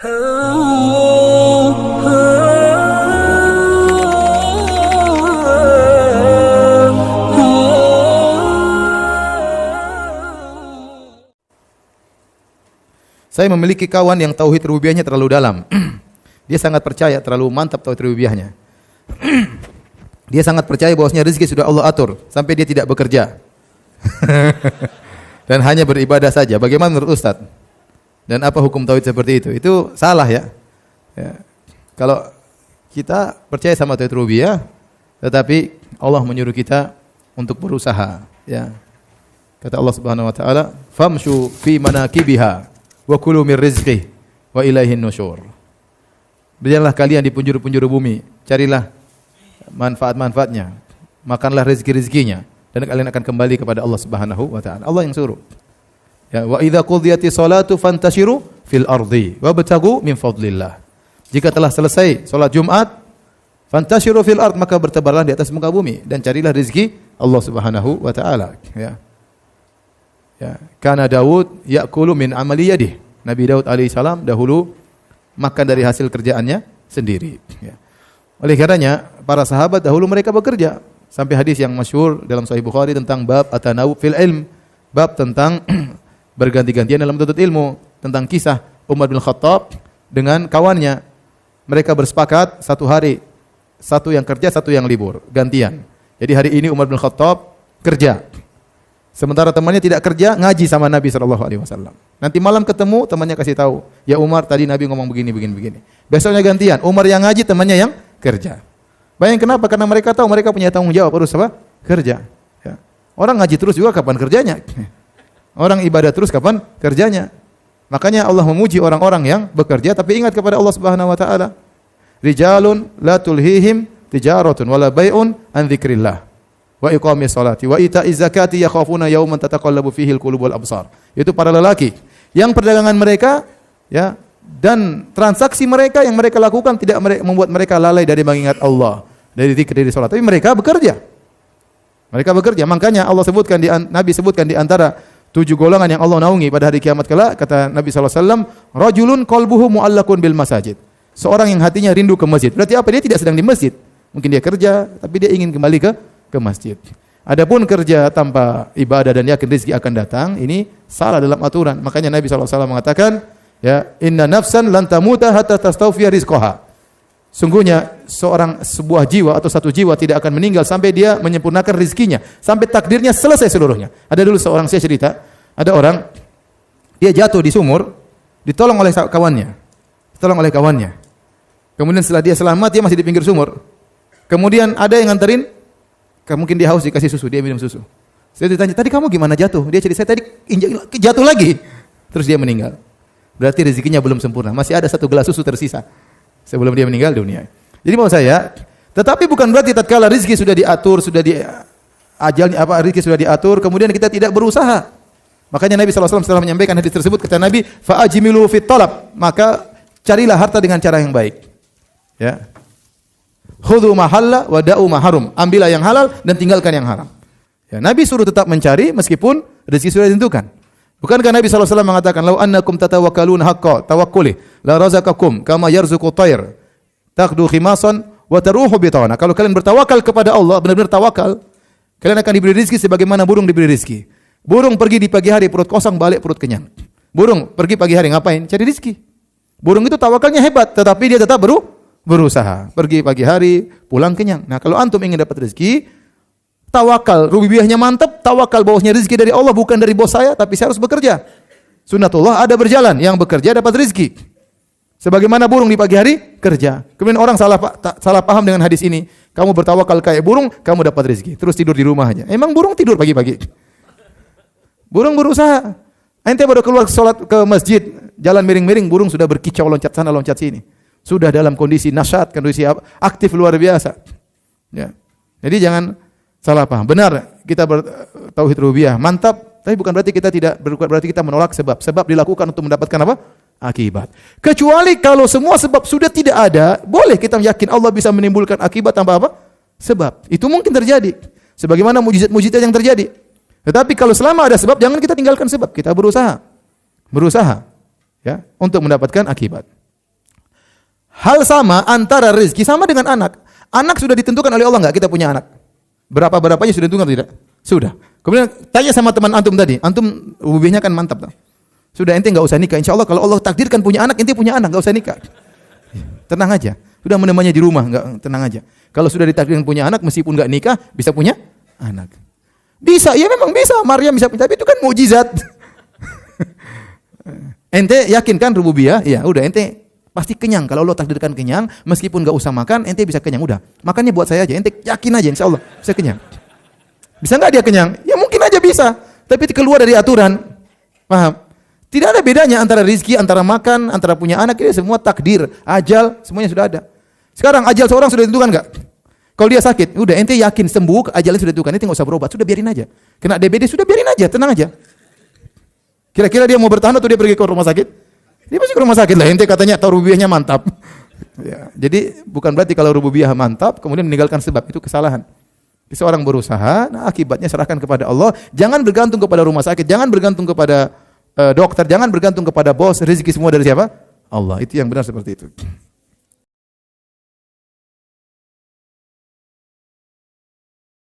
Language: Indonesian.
Saya memiliki kawan yang tauhid rububiyahnya terlalu dalam. Dia sangat percaya, terlalu mantap tauhid rububiyahnya. Dia sangat percaya bahwasanya rezeki sudah Allah atur sampai dia tidak bekerja. Dan hanya beribadah saja. Bagaimana menurut Ustaz? Dan apa hukum tauhid seperti itu? Itu salah ya. Kalau kita percaya sama tauhid rububiyah, tetapi Allah menyuruh kita untuk berusaha, ya. Kata Allah Subhanahu wa taala, "Famshu fi manakibiha wa kulu mir rizqih wa ilaihin nusyur." Berjalanlah kalian di penjuru-penjuru bumi, carilah manfaat-manfaatnya, makanlah rezeki-rezekinya, dan kalian akan kembali kepada Allah Subhanahu wa taala. Allah yang suruh. Ya, wa idza qudiyatis salatu fantashiru fil ardi wabtagu min fadlillah. Jika telah selesai salat Jumat, fantashiru fil ard, maka bertebarlah di atas muka bumi dan carilah rezeki Allah Subhanahu wa taala, ya. Ya, kana Daud ya'kulu min amali yadihi. Nabi Daud alaihissalam dahulu makan dari hasil kerjaannya sendiri, ya. Oleh karenanya para sahabat dahulu mereka bekerja, sampai hadis yang masyhur dalam Sahih Bukhari tentang bab at-tanawub fil ilm, bab tentang berganti-gantian dalam menuntut ilmu, tentang kisah Umar bin Khattab dengan kawannya. Mereka bersepakat satu hari, satu yang kerja, satu yang libur, gantian. Jadi hari ini Umar bin Khattab kerja, sementara temannya tidak kerja, ngaji sama Nabi SAW. Nanti malam ketemu, temannya kasih tahu, ya Umar, tadi Nabi ngomong begini. Besoknya gantian, Umar yang ngaji, temannya yang kerja. Bayangkan kenapa? Karena mereka tahu mereka punya tanggung jawab, harus apa? Kerja. Ya. Orang ngaji terus juga kapan kerjanya? Orang ibadah terus kapan kerjanya? Makanya Allah memuji orang-orang yang bekerja tapi ingat kepada Allah Subhanahu wa taala. Rijalun la tulhihim tijaratun wala bai'un an dzikrillah wa iqamis salati wa ita'iz zakati yakhafuna yawman tataqallabu fihi al-qulub wal absar. Itu para lelaki yang perdagangan mereka, ya, dan transaksi mereka yang mereka lakukan tidak membuat mereka lalai dari mengingat Allah, dari zikir, dari salat, tapi mereka bekerja. Mereka bekerja. Makanya Allah sebutkan Nabi sebutkan di antara 7 golongan yang Allah naungi pada hari kiamat kelak, kata Nabi SAW, rajulun qalbuhu mu'allaqun bil masajid. Seorang yang hatinya rindu ke masjid. Berarti apa? Dia tidak sedang di masjid. Mungkin dia kerja, tapi dia ingin kembali ke masjid. Adapun kerja tanpa ibadah dan yakin rezeki akan datang, ini salah dalam aturan. Makanya Nabi SAW mengatakan, ya, inna nafsan lan tamuta hatta tastawfiya rizqaha. Sungguhnya sebuah jiwa atau satu jiwa tidak akan meninggal sampai dia menyempurnakan rezekinya, sampai takdirnya selesai seluruhnya. Ada dulu seorang, saya cerita, ada orang dia jatuh di sumur, ditolong oleh kawannya. Kemudian setelah dia selamat, dia masih di pinggir sumur. Kemudian ada yang nganterin, mungkin dia haus, dikasih susu, dia minum susu. Saya ditanya, "Tadi kamu gimana jatuh?" Dia cerita, "Saya tadi jatuh lagi." Terus dia meninggal. Berarti rezekinya belum sempurna, masih ada 1 gelas susu tersisa sebelum dia meninggal dunia. Jadi mau saya, tetapi bukan berarti tatkala rezeki sudah diatur, sudah di ajalnya rezeki sudah diatur, kemudian kita tidak berusaha. Makanya Nabi SAW setelah menyampaikan hadis tersebut, kata Nabi, fa'ajmilu fit talab, maka carilah harta dengan cara yang baik. Ya. Khudhu ma halla wa da'u ma haram. Ambillah yang halal dan tinggalkan yang haram. Ya, Nabi suruh tetap mencari meskipun rezeki sudah ditentukan. Bukankah Nabi SAW mengatakan, "Lau annakum tatawakkaluna haqqa tawakkuli la razaqakum kama yarzuqu tayr taqdu khimasan wa taruhu bitana." Kalau kalian bertawakal kepada Allah, benar-benar tawakal, kalian akan diberi rezeki sebagaimana burung diberi rezeki. Burung pergi di pagi hari perut kosong, balik perut kenyang. Burung pergi pagi hari ngapain? Cari rezeki. Burung itu tawakalnya hebat, tetapi dia tetap berusaha. Pergi pagi hari, pulang kenyang. Nah, kalau antum ingin dapat rezeki, tawakal, rububiyahnya mantap, tawakal bahwasanya rezeki dari Allah, bukan dari bos saya, tapi saya harus bekerja. Sunnatullah ada berjalan, yang bekerja dapat rezeki. Sebagaimana burung di pagi hari kerja. Kemudian orang salah paham dengan hadis ini. Kamu bertawakal kayak burung, kamu dapat rezeki. Terus tidur di rumah aja. Emang burung tidur pagi-pagi? Burung berusaha. Ente baru keluar sholat ke masjid, jalan miring-miring, burung sudah berkicau, loncat sana, loncat sini. Sudah dalam kondisi nasyat, kondisi aktif luar biasa. Ya. Jadi jangan salah paham. Benar, kita bertauhid rububiyah mantap, tapi bukan berarti kita menolak sebab. Sebab dilakukan untuk mendapatkan apa? Akibat. Kecuali kalau semua sebab sudah tidak ada, boleh kita yakin Allah bisa menimbulkan akibat tanpa apa? Sebab. Itu mungkin terjadi. Sebagaimana mujizat-mujizat yang terjadi. Tetapi kalau selama ada sebab, jangan kita tinggalkan sebab. Kita berusaha, ya, untuk mendapatkan akibat. Hal sama antara rezeki sama dengan anak. Anak sudah ditentukan oleh Allah enggak kita punya anak? Berapa-berapanya sudah ditentukan tidak? Sudah. Kemudian tanya sama teman antum tadi, antum rububiyahnya kan mantap. Sudah ente enggak usah nikah. Insyaallah kalau Allah takdirkan punya anak, ente punya anak, enggak usah nikah. Tenang aja. Sudah menemani di rumah, enggak, tenang aja. Kalau sudah ditakdirkan punya anak meskipun enggak nikah, bisa punya anak. Bisa, ya memang bisa. Maryam bisa punya, tapi itu kan mukjizat. Ente yakin kan rububiyah? Ya, udah ente pasti kenyang. Kalau Allah takdirkan kenyang, meskipun enggak usah makan, ente bisa kenyang. Udah, makannya buat saya aja. Ente yakin aja, insya Allah bisa kenyang. Bisa enggak dia kenyang? Ya mungkin aja bisa. Tapi itu keluar dari aturan. Paham? Tidak ada bedanya antara rizki, antara makan, antara punya anak. Ini semua takdir, ajal, semuanya sudah ada. Sekarang ajal seorang sudah ditentukan enggak? Kalau dia sakit, udah ente yakin sembuh, ajalnya sudah ditentukan. Ente enggak usah berobat, sudah biarin aja. Kena DBD sudah biarin aja, tenang aja. Kira-kira dia mau bertahan atau dia pergi ke rumah sakit? Dia pasti ke rumah sakit lah. Ente katanya tahu rububiyahnya mantap. Ya, jadi bukan berarti kalau rububiyah mantap kemudian meninggalkan sebab, itu kesalahan. Seorang berusaha, nah akibatnya serahkan kepada Allah. Jangan bergantung kepada rumah sakit, jangan bergantung kepada dokter, jangan bergantung kepada bos. Rezeki semua dari siapa? Allah. Itu yang benar seperti itu.